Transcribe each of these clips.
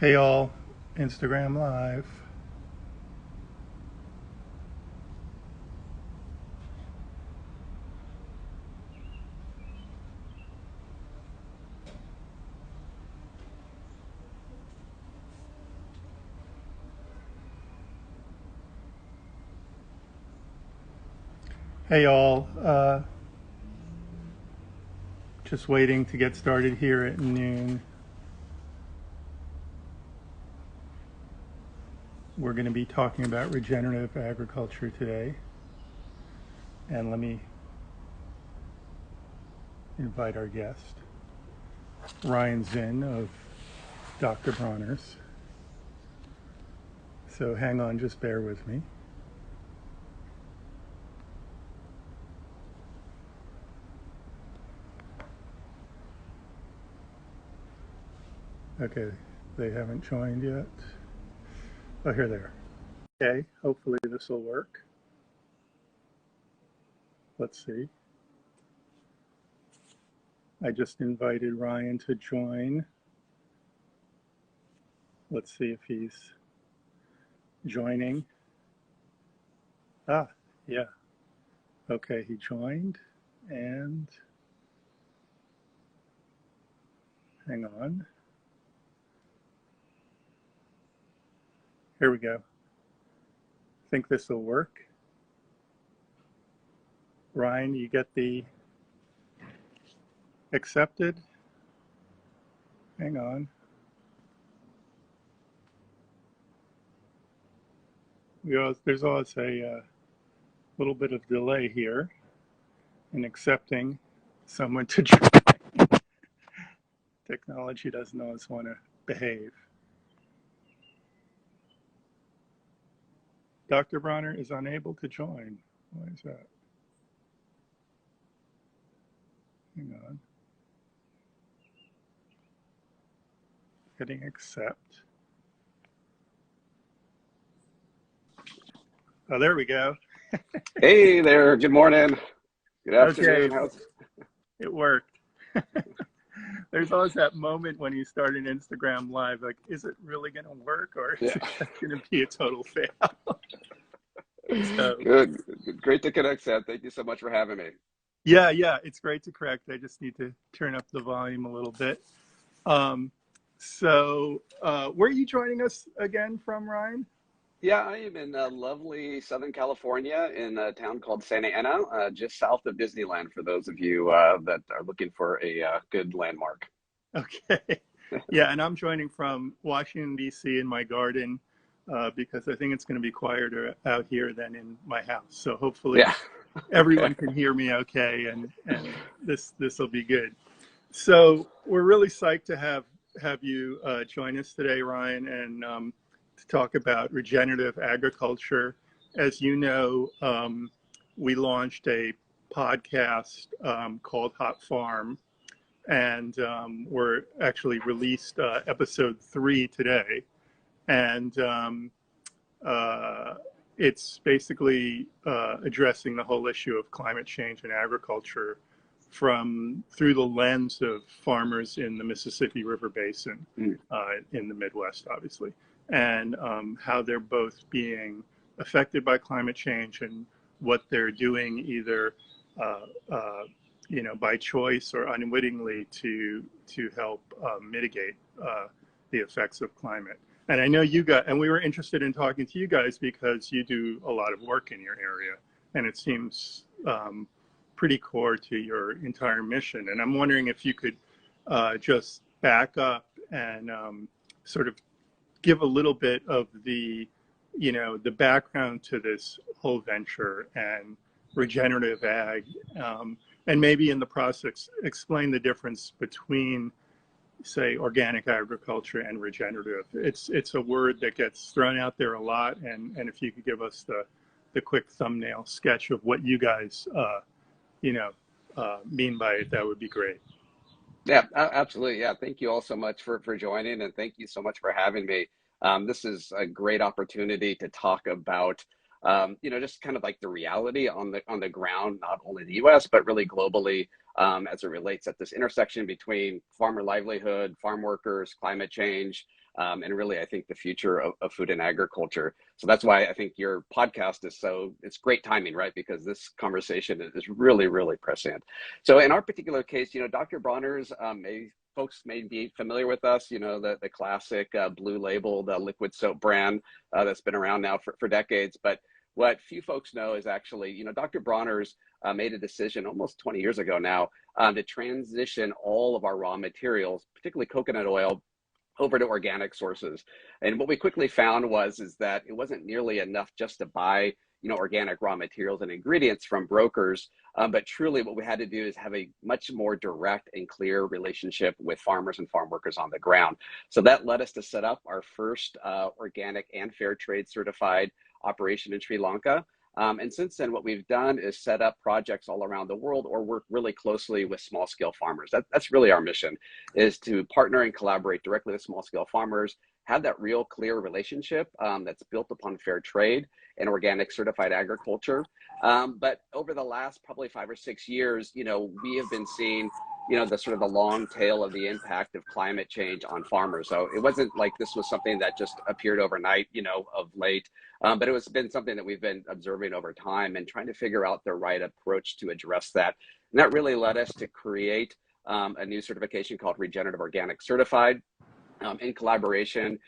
Hey all, Instagram Live. Hey all, just waiting to get started here at noon. We're going to be talking about regenerative agriculture today. And let me invite our guest, Ryan Zinn of Dr. Bronner's. So hang on, just bear with me. Okay, they haven't joined yet. Oh, here they are. Okay, hopefully this will work. Let's see. I just invited Ryan to join. Let's see if he's joining. Ah, yeah. Okay, he joined. And hang on. Here we go. Think this will work. Ryan, you get the accepted. Hang on. There's always a little bit of delay here in accepting someone to join. Technology doesn't always want to behave. Dr. Bronner is unable to join. Why is that? Hang on. Hitting accept. Oh, there we go. Hey there, good morning, good Okay, afternoon. How's it worked. There's always that moment when you start an Instagram live, like, is it really going to work or is yeah, it going to be a total fail? So, good, great to connect, Seth. Thank you so much for having me. yeah, it's great to correct. I just need to turn up the volume a little bit. Um, where are you joining us again from, Ryan? Yeah, I am in lovely Southern California in a town called Santa Ana, just south of Disneyland for those of you that are looking for a good landmark. Okay. Yeah, and I'm joining from Washington, D.C. in my garden because I think it's going to be quieter out here than in my house. So hopefully Yeah, okay. everyone can hear me okay, and this will be good. So we're really psyched to have you join us today, Ryan, and to talk about regenerative agriculture. As you know, we launched a podcast called Hot Farm, and we're actually released episode 3 today, and uh, it's basically addressing the whole issue of climate change in agriculture from through the lens of farmers in the Mississippi River Basin Mm, in the Midwest, obviously, and how they're both being affected by climate change and what they're doing either uh, uh, by choice or unwittingly to help mitigate the effects of climate. And I know and we were interested in talking to you guys because you do a lot of work in your area, and it seems pretty core to your entire mission. And I'm wondering if you could just back up and sort of give a little bit of the background to this whole venture and regenerative ag, and maybe in the process explain the difference between, say, organic agriculture and regenerative. It's a word that gets thrown out there a lot, and if you could give us the quick thumbnail sketch of what you guys you know mean by it, that would be great. yeah, absolutely. Yeah, thank you all so much for joining, and thank you so much for having me. This is a great opportunity to talk about, just kind of like the reality on the ground, not only in the U.S. but really globally, as it relates at this intersection between farmer livelihood, farm workers, climate change, and really, I think, the future of food and agriculture. So that's why I think your podcast is it's great timing, right? Because this conversation is really, really prescient. So in our particular case, Dr. Bronner's, folks may be familiar with us, the classic blue label, the liquid soap brand that's been around now for decades. But what few folks know is actually, Dr. Bronner's made a decision almost 20 years ago now to transition all of our raw materials, particularly coconut oil, over to organic sources. And what we quickly found is that it wasn't nearly enough just to buy, organic raw materials and ingredients from brokers, but truly what we had to do is have a much more direct and clear relationship with farmers and farm workers on the ground. So that led us to set up our first organic and fair trade certified operation in Sri Lanka. And since then, what we've done is set up projects all around the world or work really closely with small scale farmers. That's really our mission, is to partner and collaborate directly with small scale farmers, have that real clear relationship that's built upon fair trade and organic certified agriculture. But over the last probably 5 or 6 years, we have been seeing the sort of the long tail of the impact of climate change on farmers. So it wasn't like this was something that just appeared overnight, of late, but it been something that we've been observing over time and trying to figure out the right approach to address that. And that really led us to create a new certification called Regenerative Organic Certified, in collaboration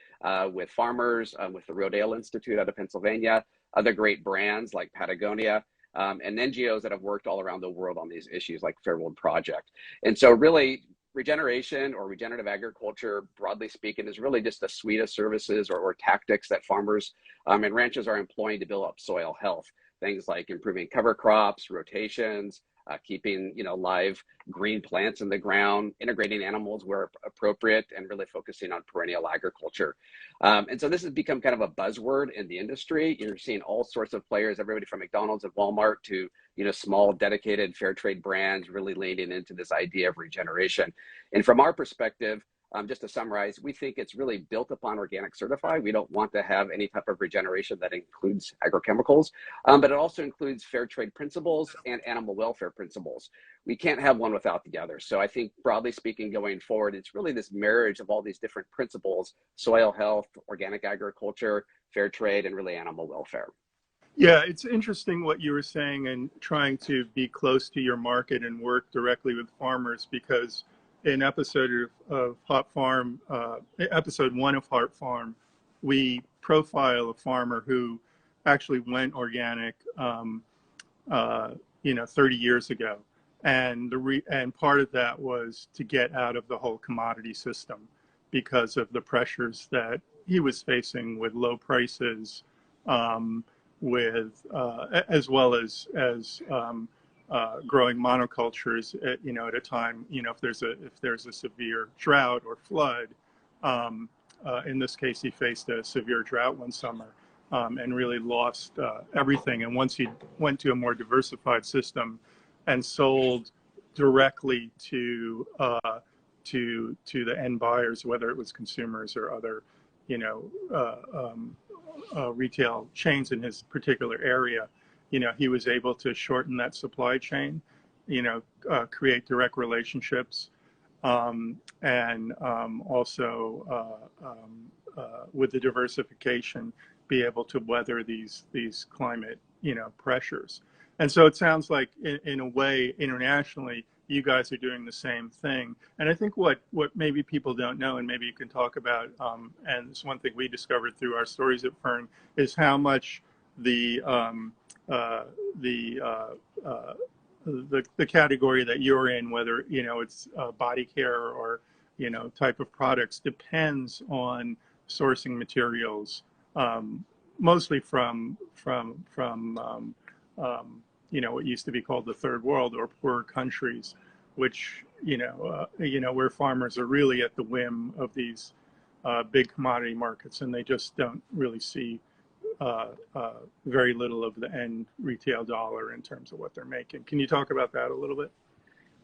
with farmers, with the Rodale Institute out of Pennsylvania, other great brands like Patagonia, and NGOs that have worked all around the world on these issues like Fairworld Project. And so really, regeneration or regenerative agriculture, broadly speaking, is really just a suite of services or tactics that farmers and ranchers are employing to build up soil health. Things like improving cover crops, rotations, keeping live green plants in the ground, integrating animals where appropriate, and really focusing on perennial agriculture. And so this has become kind of a buzzword in the industry. You're seeing all sorts of players, everybody from McDonald's and Walmart to small dedicated fair trade brands really leaning into this idea of regeneration. And from our perspective, just to summarize, we think it's really built upon organic certified. We don't want to have any type of regeneration that includes agrochemicals, but it also includes fair trade principles and animal welfare principles. We can't have one without the other. So I think broadly speaking, going forward, it's really this marriage of all these different principles: soil health, organic agriculture, fair trade, and really animal welfare. Yeah, it's interesting what you were saying and trying to be close to your market and work directly with farmers, because in episode of Hot Farm, episode 1 of Hot Farm, we profile a farmer who actually went organic, 30 years ago, and and part of that was to get out of the whole commodity system because of the pressures that he was facing with low prices, as well as growing monocultures at a time, if there's a severe drought or flood. In this case, he faced a severe drought one summer, and really lost everything. And once he went to a more diversified system and sold directly to the end buyers, whether it was consumers or other retail chains in his particular area, he was able to shorten that supply chain, create direct relationships, and also with the diversification, be able to weather these climate pressures. And so it sounds like in a way internationally you guys are doing the same thing. And I think what maybe people don't know, and maybe you can talk about, and it's one thing we discovered through our stories at FERN, is how much the category that you're in, whether it's body care or type of products, depends on sourcing materials, mostly from what used to be called the third world or poorer countries, which where farmers are really at the whim of these big commodity markets, and they just don't really see very little of the end retail dollar in terms of what they're making. Can you talk about that a little bit?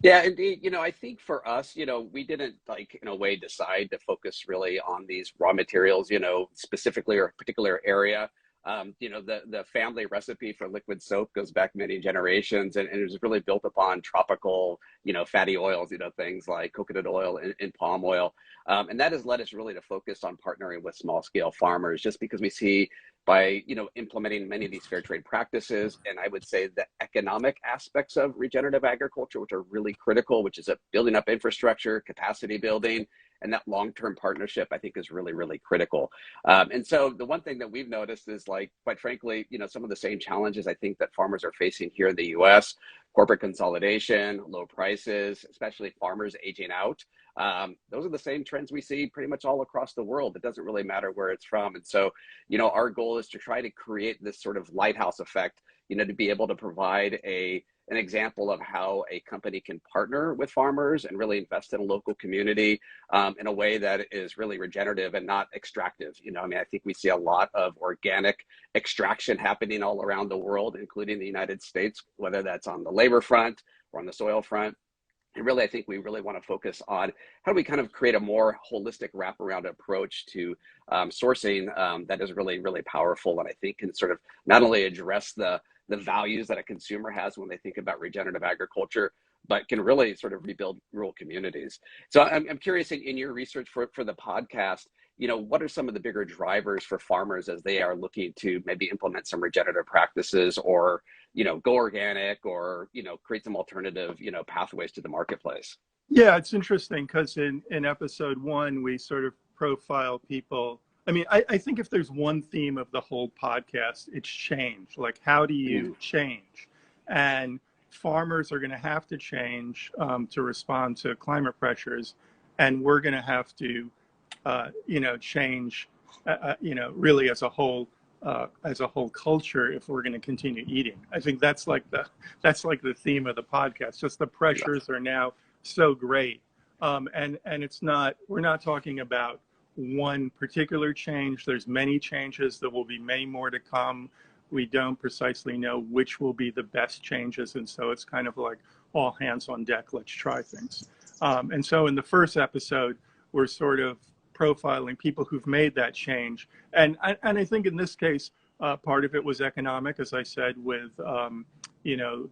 Yeah, indeed. I think for us, we didn't in a way decide to focus really on these raw materials, specifically or a particular area. The family recipe for liquid soap goes back many generations, and it was really built upon tropical, fatty oils, things like coconut oil and palm oil. And that has led us really to focus on partnering with small scale farmers, just because we see by, implementing many of these fair trade practices, and I would say the economic aspects of regenerative agriculture, which are really critical, which is building up infrastructure, capacity building, and that long-term partnership, I think, is really, really critical. And so the one thing that we've noticed is, like, quite frankly, some of the same challenges I think that farmers are facing here in the US: corporate consolidation, low prices, especially farmers aging out. Those are the same trends we see pretty much all across the world. It doesn't really matter where it's from. And so, our goal is to try to create this sort of lighthouse effect, to be able to provide an example of how a company can partner with farmers and really invest in a local community in a way that is really regenerative and not extractive. I think we see a lot of organic extraction happening all around the world, including the United States, whether that's on the labor front or on the soil front. And really, I think we really want to focus on how do we kind of create a more holistic wraparound approach to sourcing that is really, really powerful, and I think can sort of not only address the values that a consumer has when they think about regenerative agriculture, but can really sort of rebuild rural communities. So I'm curious, in your research for the podcast, what are some of the bigger drivers for farmers as they are looking to maybe implement some regenerative practices, or, go organic, or, create some alternative, pathways to the marketplace? Yeah, it's interesting because in episode 1, we sort of profile people. I think if there's one theme of the whole podcast, it's change. Like, how do you change? And farmers are going to have to change to respond to climate pressures, and we're going to have to, change, really as a whole culture if we're going to continue eating. I think that's like the theme of the podcast. Just the pressures are now so great, and we're not talking about one particular change. There's many changes. There will be many more to come. We don't precisely know which will be the best changes, and so it's kind of like all hands on deck. Let's try things. And so in the first episode, we're sort of profiling people who've made that change, and I think in this case, part of it was economic, as I said, with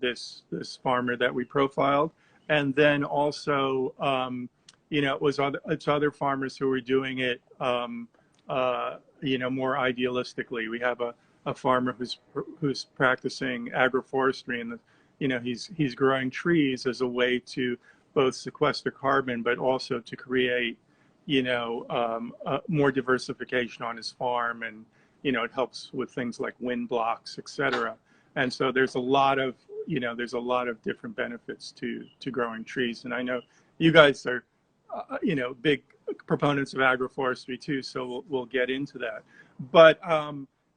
this farmer that we profiled, and then also it's other farmers who are doing it more idealistically. We have a farmer who's practicing agroforestry, and he's growing trees as a way to both sequester carbon, but also to create more diversification on his farm, and it helps with things like wind blocks, etc. And so there's a lot of different benefits to growing trees. And I know you guys are big proponents of agroforestry too, so we'll get into that. But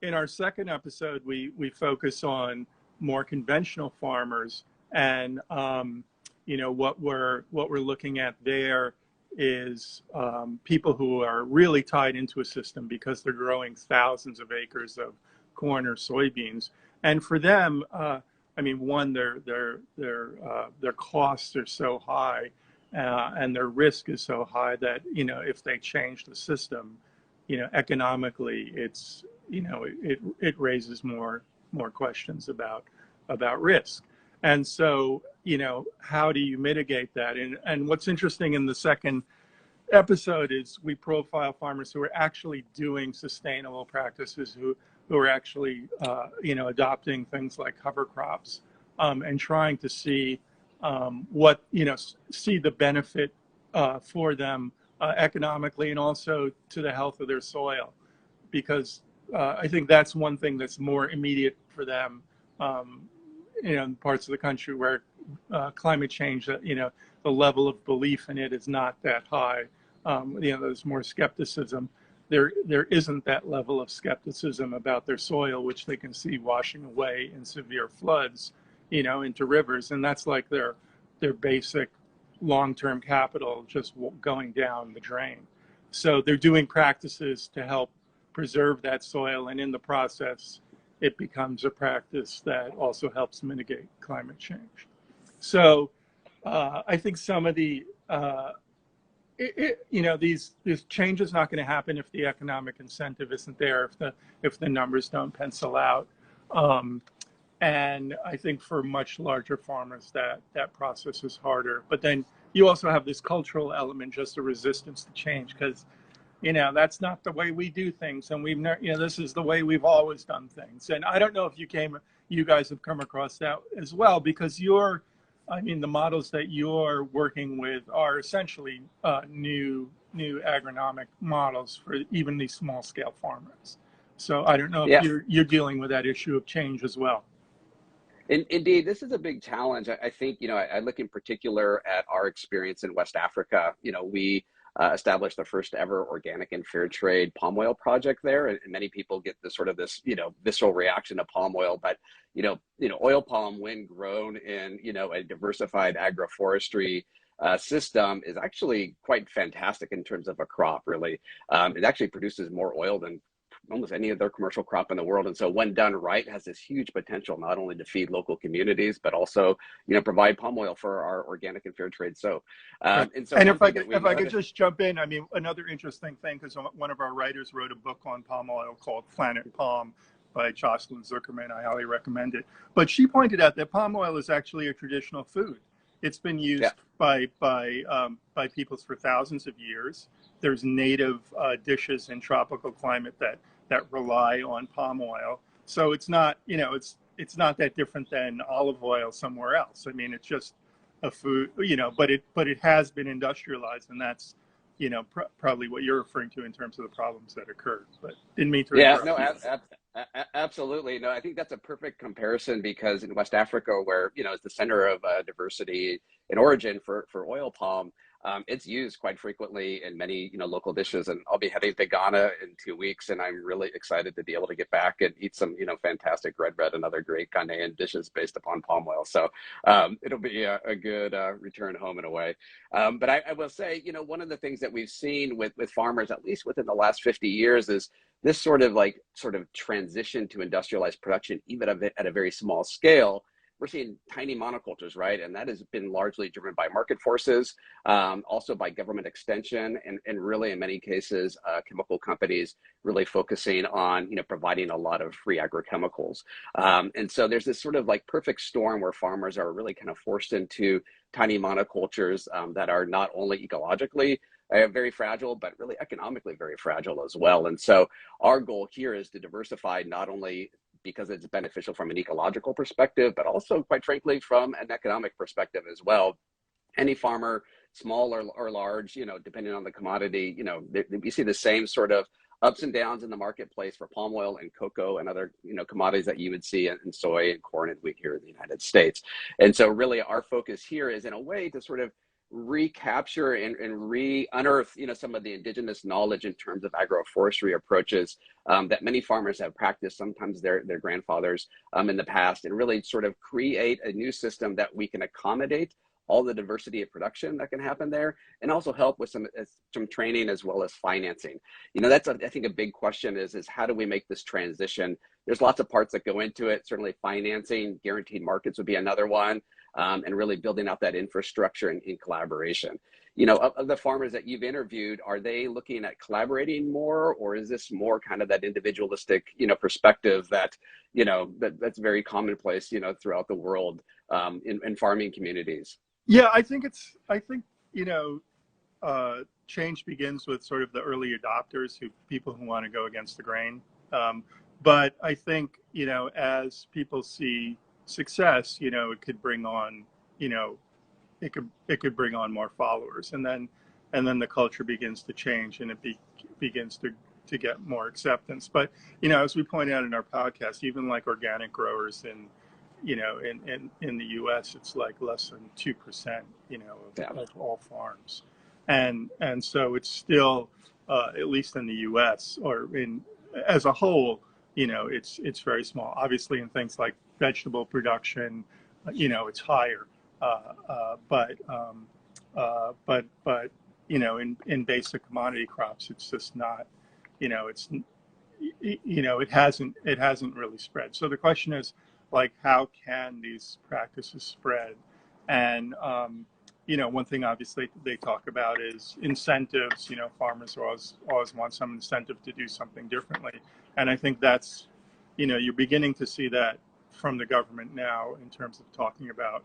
in our second episode, we focus on more conventional farmers, and what we're looking at there is people who are really tied into a system because they're growing thousands of acres of corn or soybeans, and for them, one, their costs are so high, and their risk is so high that if they change the system, economically, it raises more questions about risk. And so how do you mitigate that? And what's interesting in the second episode is we profile farmers who are actually doing sustainable practices, who are actually adopting things like cover crops, and trying to see see the benefit for them economically, and also to the health of their soil, because I think that's one thing that's more immediate for them in parts of the country where climate change, the level of belief in it is not that high. There's more skepticism. There isn't that level of skepticism about their soil, which they can see washing away in severe floods, into rivers, and that's like their basic long-term capital just going down the drain. So they're doing practices to help preserve that soil, and in the process, it becomes a practice that also helps mitigate climate change. So I think some of the this change is not going to happen if the economic incentive isn't there, if the numbers don't pencil out. And I think for much larger farmers, that process is harder. But then you also have this cultural element, just a resistance to change, because that's not the way we do things, and we've never, this is the way we've always done things. And I don't know if you guys have come across that as well, because the models that you're working with are essentially new agronomic models for even these small scale farmers. So I don't know Yeah. if you're dealing with that issue of change as well. Indeed, this is a big challenge. I think, I look in particular at our experience in West Africa. We established the first ever organic and fair trade palm oil project there. And many people get this visceral reaction to palm oil. But, oil palm, when grown in, a diversified agroforestry system, is actually quite fantastic in terms of a crop, really. It actually produces more oil than almost any other commercial crop in the world. And so when done right, has this huge potential, not only to feed local communities, but also, provide palm oil for our organic and fair trade. Right. And if I could just jump in, another interesting thing, because one of our writers wrote a book on palm oil called Planet Palm by Jocelyn Zuckerman. I highly recommend it. But she pointed out that palm oil is actually a traditional food. It's been used by peoples for thousands of years. There's native dishes in tropical climate that rely on palm oil. So it's not, it's not that different than olive oil somewhere else. It's just a food, but it has been industrialized, and that's, probably what you're referring to in terms of the problems that occurred. But didn't mean to interrupt. Absolutely. No, I think that's a perfect comparison, because in West Africa, where, it's the center of diversity in origin for oil palm, it's used quite frequently in many, local dishes. And I'll be heading to Ghana in 2 weeks, and I'm really excited to be able to get back and eat some, fantastic red bread and other great Ghanaian dishes based upon palm oil. So it'll be a good return home in a way. But I will say, one of the things that we've seen with farmers, at least within the last 50 years, is this sort of transition to industrialized production, even at a very small scale. We're seeing tiny monocultures, right? And that has been largely driven by market forces, also by government extension, and really in many cases, chemical companies really focusing on, providing a lot of free agrochemicals. And so there's this sort of perfect storm where farmers are really kind of forced into tiny monocultures that are not only ecologically very fragile, but really economically very fragile as well. And so our goal here is to diversify, not only because it's beneficial from an ecological perspective, but also, quite frankly, from an economic perspective as well. Any farmer, small or large, depending on the commodity, we see the same sort of ups and downs in the marketplace for palm oil and cocoa and other, commodities that you would see in soy and corn and wheat here in the United States. And so really our focus here is, in a way, to sort of recapture and unearth, some of the indigenous knowledge in terms of agroforestry approaches that many farmers have practiced, sometimes their grandfathers in the past, and really sort of create a new system that we can accommodate all the diversity of production that can happen there, and also help with some training as well as financing. That's I think a big question is how do we make this transition? There's lots of parts that go into it. Certainly financing, guaranteed markets would be another one, and really building out that infrastructure in collaboration. Of the farmers that you've interviewed, are they looking at collaborating more, or is this more kind of that individualistic, perspective that, that's very commonplace, throughout the world in farming communities? Yeah, I think change begins with sort of the early adopters, people who want to go against the grain. But I think, as people see success, it could bring on, it could bring on more followers, and then the culture begins to change, and it begins to get more acceptance. But as we point out in our podcast, even organic growers in the U.S., it's less than 2%, of all farms, and so it's still, at least in the U.S. or as a whole, it's very small. Obviously, in things like vegetable production, it's higher, but in basic commodity crops, it's just not, it hasn't really spread. So the question is, how can these practices spread? And one thing obviously they talk about is incentives. Farmers always want some incentive to do something differently. And I think that's, you're beginning to see that from the government now in terms of talking about,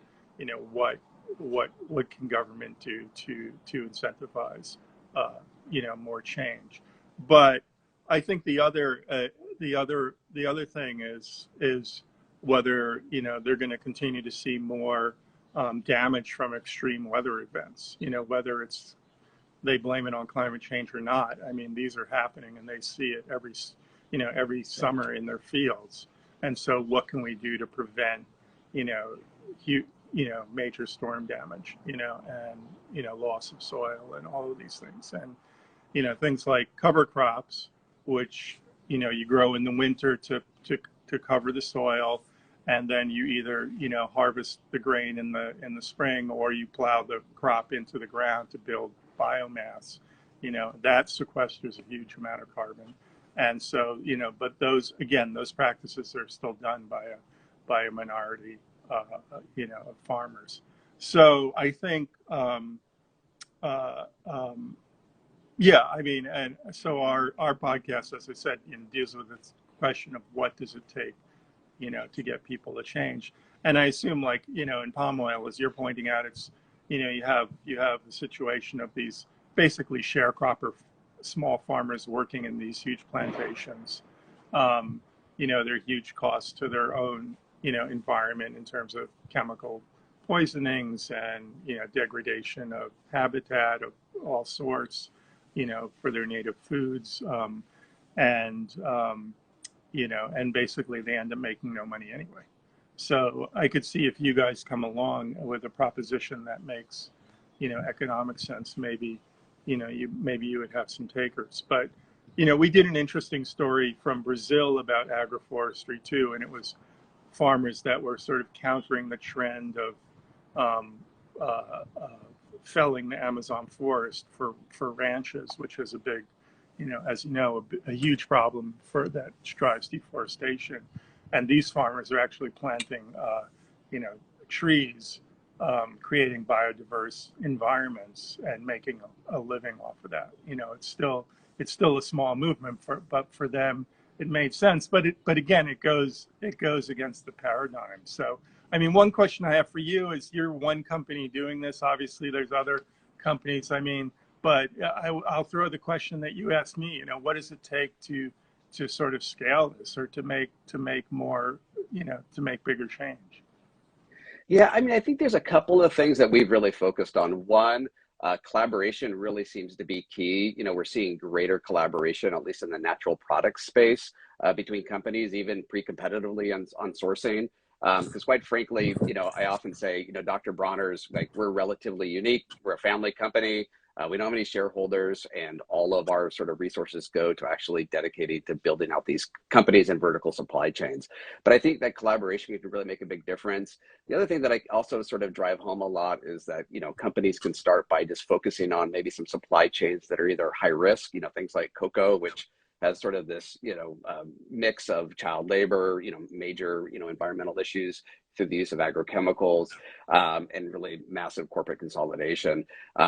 what can government do to incentivize, more change. But I think the other thing is whether, they're going to continue to see more damage from extreme weather events, whether they blame it on climate change or not. I mean, these are happening and they see it every summer in their fields. And so what can we do to prevent, major storm damage, and, loss of soil and all of these things. And, things like cover crops, which, you grow in the winter to cover the soil, and then you either harvest the grain in the spring, or you plow the crop into the ground to build biomass. That sequesters a huge amount of carbon. And so, but those practices are still done by a minority, of farmers. So I think, yeah, I mean, and so our podcast, as I said, deals with this question of what does it take, to get people to change. And I assume, like, in palm oil, as you're pointing out, it's, you have the situation of these basically sharecropper small farmers working in these huge plantations. There are huge costs to their own, environment in terms of chemical poisonings and, degradation of habitat of all sorts, for their native foods. And, and basically they end up making no money anyway. So I could see if you guys come along with a proposition that makes, economic sense, maybe, you would have some takers. But, we did an interesting story from Brazil about agroforestry too, and it was farmers that were sort of countering the trend of felling the Amazon forest for ranches, which is a big, as you know, a huge problem that drives deforestation. And these farmers are actually planting, trees, creating biodiverse environments and making a living off of that. It's still a small movement, but for them it made sense. But again, it goes against the paradigm. So I mean, one question I have for you is, you're one company doing this. Obviously, there's other companies. I mean, but I'll throw the question that you asked me. What does it take to sort of scale this, or to make more, to make bigger change? Yeah, I mean, I think there's a couple of things that we've really focused on. One, collaboration really seems to be key. We're seeing greater collaboration, at least in the natural product space, between companies, even pre-competitively on sourcing. Because quite frankly, I often say, Dr. Bronner's, like, we're relatively unique. We're a family company. We don't have any shareholders, and all of our sort of resources go to actually dedicating to building out these companies and vertical supply chains. But I think that collaboration can really make a big difference. The other thing that I also sort of drive home a lot is that, companies can start by just focusing on maybe some supply chains that are either high risk, things like cocoa, which has sort of this, mix of child labor, major, environmental issues through the use of agrochemicals, and really massive corporate consolidation.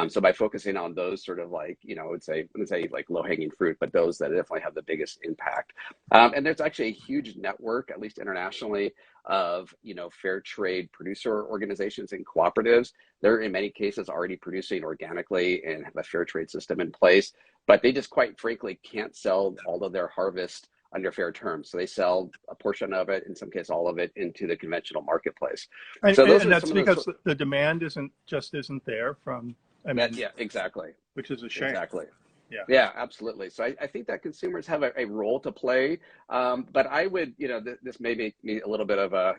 So by focusing on those sort of, like, I would say like low-hanging fruit, but those that definitely have the biggest impact. And there's actually a huge network, at least internationally, of, fair trade producer organizations and cooperatives. They're in many cases already producing organically and have a fair trade system in place, but they just quite frankly can't sell all of their harvest under fair terms. So they sell a portion of it, in some cases all of it, into the conventional marketplace. So those and are that's some because of those, the demand isn't there from, I mean, yeah, exactly. which is a shame. Exactly. Yeah. Yeah, absolutely. So I think that consumers have a role to play. But I would, this may make me a little bit of a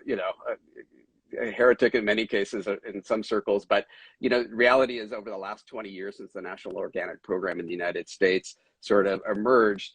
heretic in many cases in some circles, but reality is, over the last 20 years since the National Organic Program in the United States sort of emerged,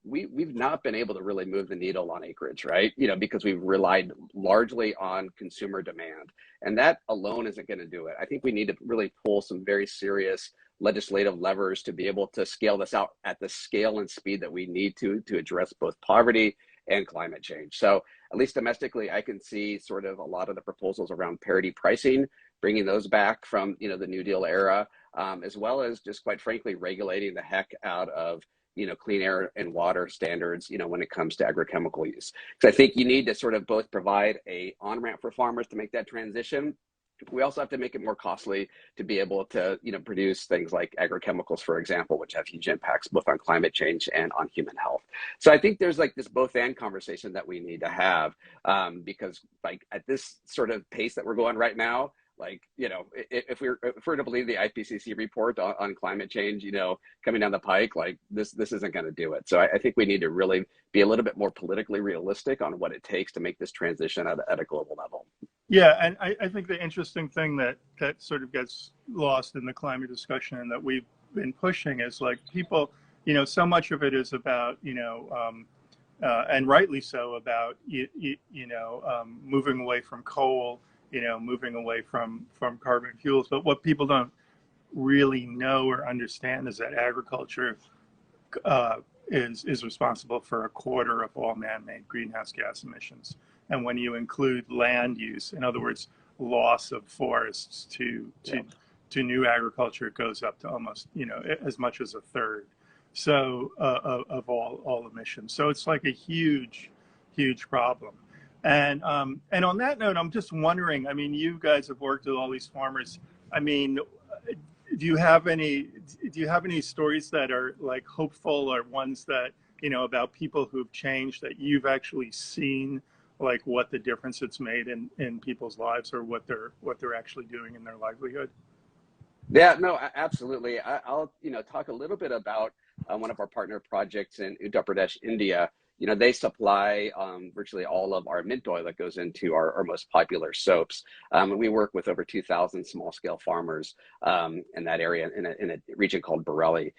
we've not been able to really move the needle on acreage, right? Because we've relied largely on consumer demand, and that alone isn't going to do it. I think we need to really pull some very serious legislative levers to be able to scale this out at the scale and speed that we need to address both poverty and climate change. So at least domestically, I can see sort of a lot of the proposals around parity pricing bringing those back from, the New Deal era, as well as just quite frankly, regulating the heck out of, clean air and water standards, when it comes to agrochemical use. Because I think you need to sort of both provide a on-ramp for farmers to make that transition. We also have to make it more costly to be able to, produce things like agrochemicals, for example, which have huge impacts both on climate change and on human health. So I think there's like this both and conversation that we need to have, because like at this sort of pace that we're going right now, like, if we're to believe the IPCC report on climate change, coming down the pike, like this isn't going to do it. So I think we need to really be a little bit more politically realistic on what it takes to make this transition at a global level. Yeah, and I think the interesting thing that sort of gets lost in the climate discussion and that we've been pushing is like people, so much of it is about, and rightly so, about, moving away from coal, moving away from carbon fuels. But what people don't really know or understand is that agriculture is responsible for a quarter of all man-made greenhouse gas emissions. And when you include land use, in other words, loss of forests to new agriculture, it goes up to almost, as much as a third. So of all emissions. So it's like a huge problem. And on that note, I'm just wondering, I mean, you guys have worked with all these farmers. I mean, do you have any stories that are like hopeful, or ones that, about people who've changed that you've actually seen, like what the difference it's made in people's lives, or what they're actually doing in their livelihood? Yeah, no, absolutely. I'll talk a little bit about one of our partner projects in Uttar Pradesh, India. They supply virtually all of our mint oil that goes into our most popular soaps. And we work with over 2,000 small-scale farmers in that area, in a region called Bareilly.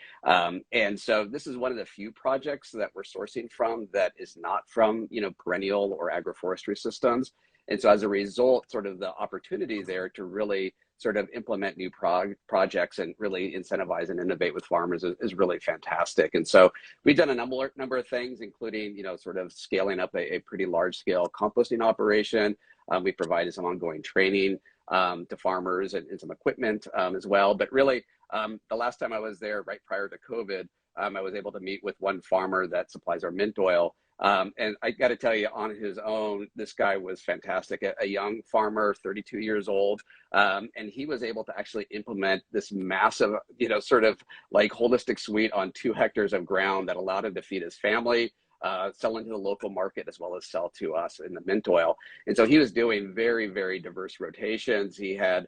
And so this is one of the few projects that we're sourcing from that is not from, perennial or agroforestry systems. And so as a result, sort of the opportunity there to really sort of implement new projects and really incentivize and innovate with farmers is really fantastic. And so we've done a number of things, including, sort of scaling up a pretty large scale composting operation. We provided some ongoing training to farmers and some equipment as well. But really, the last time I was there, right prior to COVID, I was able to meet with one farmer that supplies our mint oil. And I got to tell you, on his own, this guy was fantastic. A young farmer, 32 years old, and he was able to actually implement this massive, sort of like holistic suite on 2 hectares of ground that allowed him to feed his family, sell into the local market, as well as sell to us in the mint oil. And so he was doing very, very diverse rotations. He had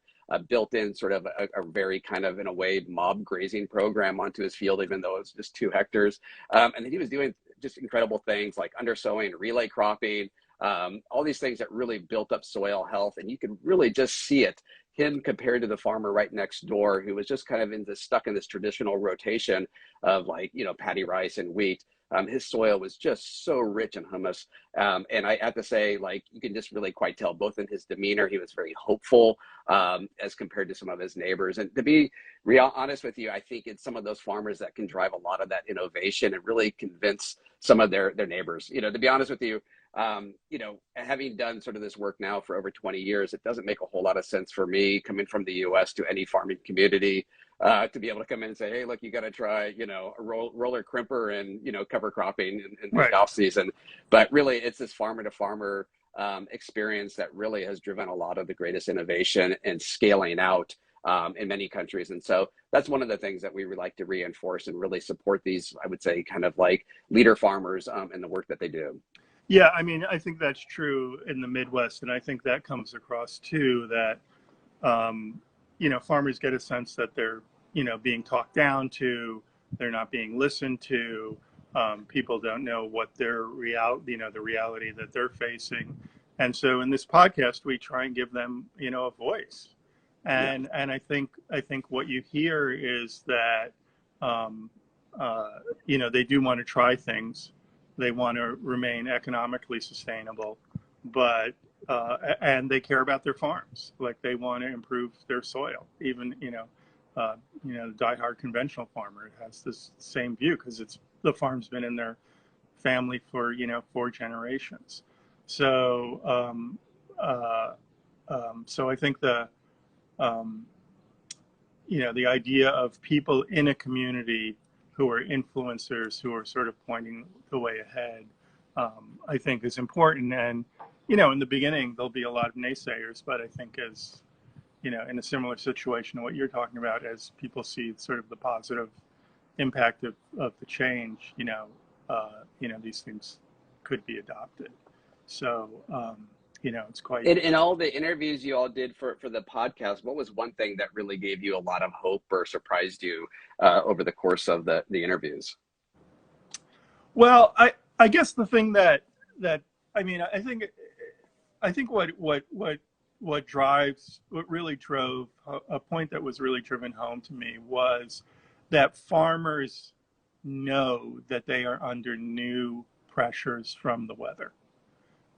built in sort of a very kind of, in a way, mob grazing program onto his field, even though it was just 2 hectares. And then he was doing just incredible things like undersowing, relay cropping, all these things that really built up soil health. And you could really just see it, him compared to the farmer right next door, who was just kind of stuck in this traditional rotation of like, paddy rice and wheat. His soil was just so rich in humus. And I have to say, like, you can just really quite tell, both in his demeanor, he was very hopeful as compared to some of his neighbors. And to be real honest with you, I think it's some of those farmers that can drive a lot of that innovation and really convince some of their neighbors. To be honest with you, having done sort of this work now for over 20 years, it doesn't make a whole lot of sense for me coming from the US to any farming community to be able to come in and say, hey, look, you got to try, a roller crimper and, cover cropping in the Right. off season. But really, it's this farmer to farmer experience that really has driven a lot of the greatest innovation and scaling out in many countries. And so that's one of the things that we would like to reinforce and really support these, I would say, kind of like leader farmers in the work that they do. Yeah, I mean, I think that's true in the Midwest, and I think that comes across too, that farmers get a sense that they're being talked down to, they're not being listened to. People don't know what their the reality that they're facing, and so in this podcast we try and give them a voice, and I think what you hear is that they do want to try things. They want to remain economically sustainable, but and they care about their farms. Like, they want to improve their soil. Even the diehard conventional farmer has this same view, because the farm's been in their family for 4 generations. So so I think um, the idea of people in a community who are influencers, who are sort of pointing the way ahead, I think is important. And, in the beginning, there'll be a lot of naysayers, but I think as, in a similar situation to what you're talking about, as people see sort of the positive impact of the change, these things could be adopted. So, it's quite. In all the interviews you all did for the podcast, what was one thing that really gave you a lot of hope or surprised you over the course of the interviews? Well, I guess the thing that I mean, I think what really drove a point that was really driven home to me was that farmers know that they are under new pressures from the weather,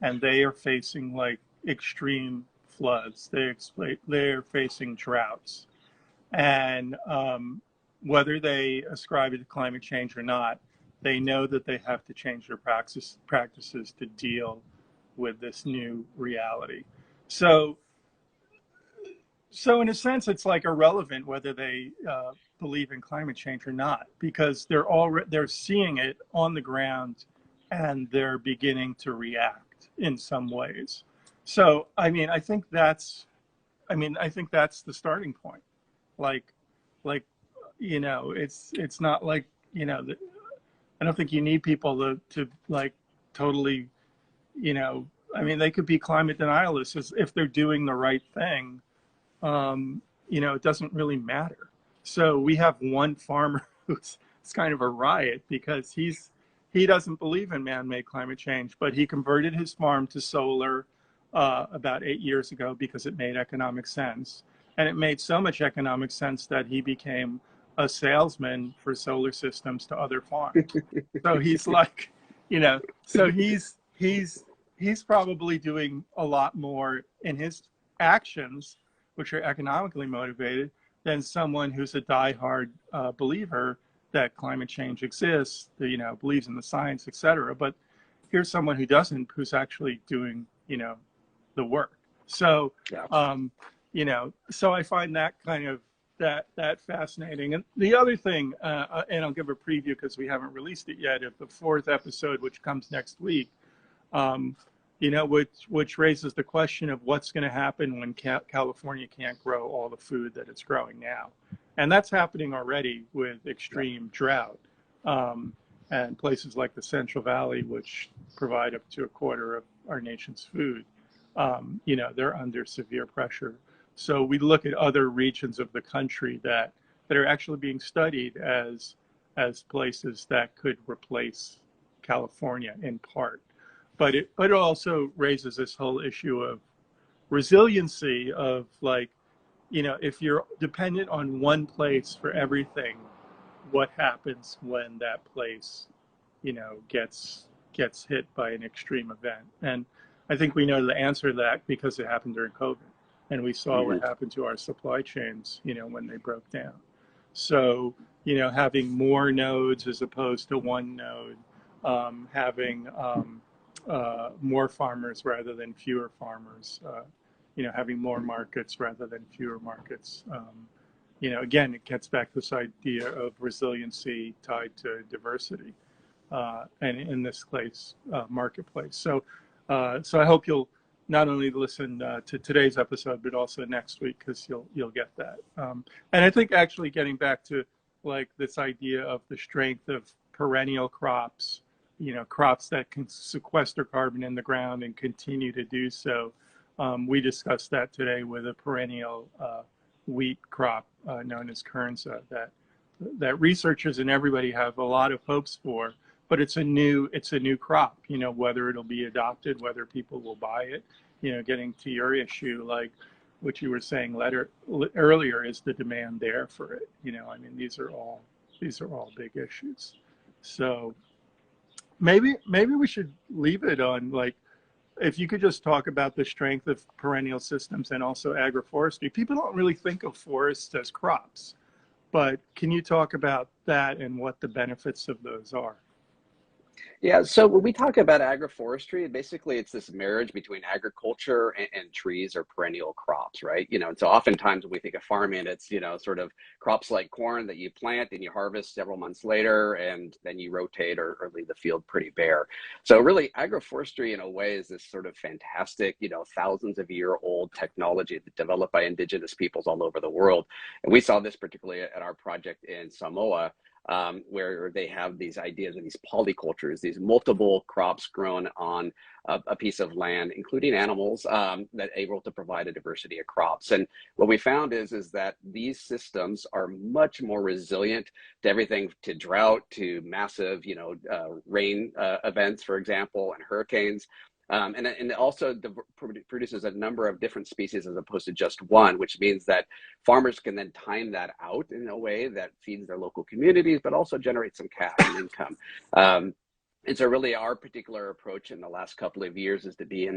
and they are facing like extreme floods. They're facing droughts, and whether they ascribe it to climate change or not, they know that they have to change their practices to deal with this new reality. So in a sense, it's like irrelevant whether they believe in climate change or not, because they're seeing it on the ground, and they're beginning to react in some ways. So I mean, I think that's the starting point. Like, it's not like, I don't think you need people to like totally, I mean, they could be climate denialists if they're doing the right thing. It doesn't really matter. So we have one farmer it's kind of a riot because he doesn't believe in man-made climate change, but he converted his farm to solar about 8 years ago because it made economic sense. And it made so much economic sense that he became a salesman for solar systems to other farms. So he's like, so he's probably doing a lot more in his actions, which are economically motivated, than someone who's a diehard believer that climate change exists, believes in the science, et cetera. But here's someone who doesn't, who's actually doing, the work. So, Yeah. So I find that kind of that fascinating. And the other thing, and I'll give a preview because we haven't released it yet, of the 4th episode, which comes next week, which raises the question of what's going to happen when California can't grow all the food that it's growing now. And that's happening already with extreme drought. And places like the Central Valley, which provide up to a quarter of our nation's food, they're under severe pressure. So we look at other regions of the country that are actually being studied as places that could replace California in part. But it also raises this whole issue of resiliency of like, if you're dependent on one place for everything, what happens when that place, gets hit by an extreme event? And I think we know the answer to that because it happened during COVID. And we saw what happened to our supply chains, when they broke down. So, having more nodes as opposed to one node, having more farmers rather than fewer farmers, having more markets rather than fewer markets. Again, it gets back to this idea of resiliency tied to diversity, and in this case, marketplace. So I hope you'll not only listen to today's episode, but also next week, because you'll get that. And I think actually getting back to like this idea of the strength of perennial crops, crops that can sequester carbon in the ground and continue to do so. We discussed that today with a perennial wheat crop known as Kernza that researchers and everybody have a lot of hopes for. But it's a new crop, whether it'll be adopted, whether people will buy it, getting to your issue, like what you were saying earlier, is the demand there for it? I mean, these are all big issues. So maybe we should leave it on, like, if you could just talk about the strength of perennial systems and also agroforestry. People don't really think of forests as crops, but can you talk about that and what the benefits of those are? Yeah, so when we talk about agroforestry, basically it's this marriage between agriculture and trees or perennial crops, right? And so oftentimes when we think of farming, it's, sort of crops like corn that you plant and you harvest several months later, and then you rotate or leave the field pretty bare. So really agroforestry in a way is this sort of fantastic, thousands of year old technology developed by indigenous peoples all over the world. And we saw this particularly at our project in Samoa, where they have these ideas of these polycultures, these multiple crops grown on a piece of land, including animals, that are able to provide a diversity of crops. And what we found is that these systems are much more resilient to everything, to drought, to massive, rain events, for example, and hurricanes. And it also produces a number of different species as opposed to just one, which means that farmers can then time that out in a way that feeds their local communities, but also generates some cash and income. And so really our particular approach in the last couple of years is to be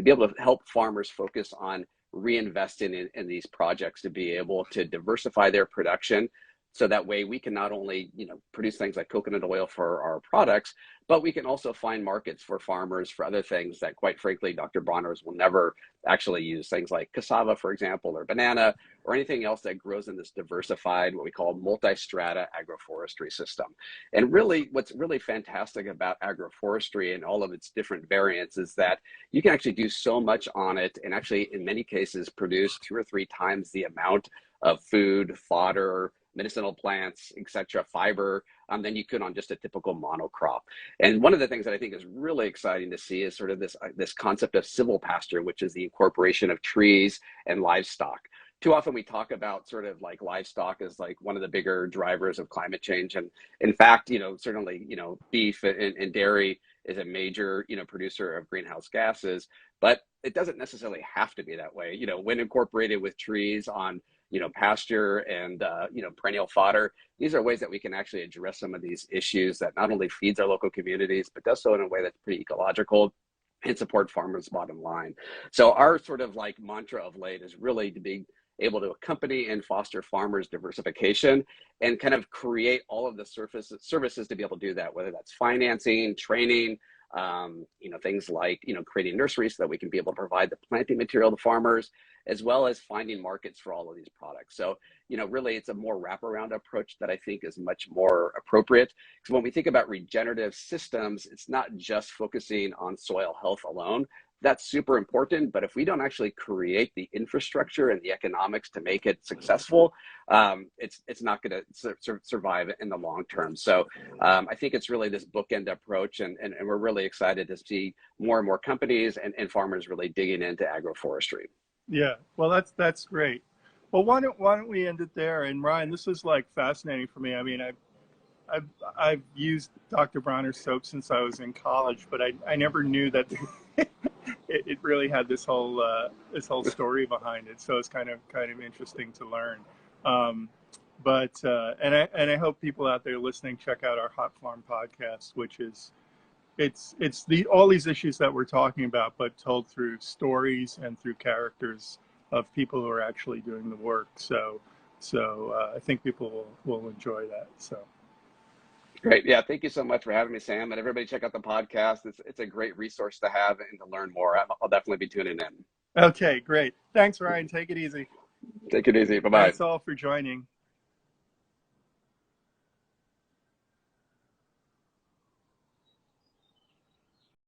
able to help farmers focus on reinvesting in these projects to be able to diversify their production. So that way we can not only, produce things like coconut oil for our products, but we can also find markets for farmers for other things that, quite frankly, Dr. Bronners will never actually use, things like cassava, for example, or banana, or anything else that grows in this diversified, what we call multi-strata agroforestry system. And really, what's really fantastic about agroforestry and all of its different variants is that you can actually do so much on it, and actually, in many cases, produce 2 or 3 times the amount of food, fodder, medicinal plants, etc., fiber, than you could on just a typical monocrop. And one of the things that I think is really exciting to see is sort of this concept of silvopasture, which is the incorporation of trees and livestock. Too often we talk about sort of like livestock as like one of the bigger drivers of climate change. And in fact, certainly, beef and dairy is a major, producer of greenhouse gases, but it doesn't necessarily have to be that way. When incorporated with trees on pasture and, perennial fodder, these are ways that we can actually address some of these issues that not only feeds our local communities, but does so in a way that's pretty ecological and support farmers' bottom line. So our sort of like mantra of late is really to be able to accompany and foster farmers' diversification and kind of create all of the services to be able to do that, whether that's financing, training, things like, creating nurseries so that we can be able to provide the planting material to farmers, as well as finding markets for all of these products. So, really it's a more wraparound approach that I think is much more appropriate. Because when we think about regenerative systems, it's not just focusing on soil health alone. That's super important, but if we don't actually create the infrastructure and the economics to make it successful, it's not going to survive in the long term. So I think it's really this bookend approach, and we're really excited to see more and more companies and farmers really digging into agroforestry. Yeah, well, that's great. Well, why don't we end it there? And Ryan, this is like fascinating for me. I mean, I've used Dr. Bronner's soap since I was in college, but I never knew that it really had this whole story behind it. So it's kind of interesting to learn. And I hope people out there listening check out our Hot Farm podcast, which is it's all these issues that we're talking about, but told through stories and through characters of people who are actually doing the work. So I think people will enjoy that. So. Great. Yeah. Thank you so much for having me, Sam. And everybody check out the podcast. It's a great resource to have and to learn more. I'll definitely be tuning in. Okay, great. Thanks, Ryan. Take it easy. Take it easy. Bye-bye. Thanks all for joining.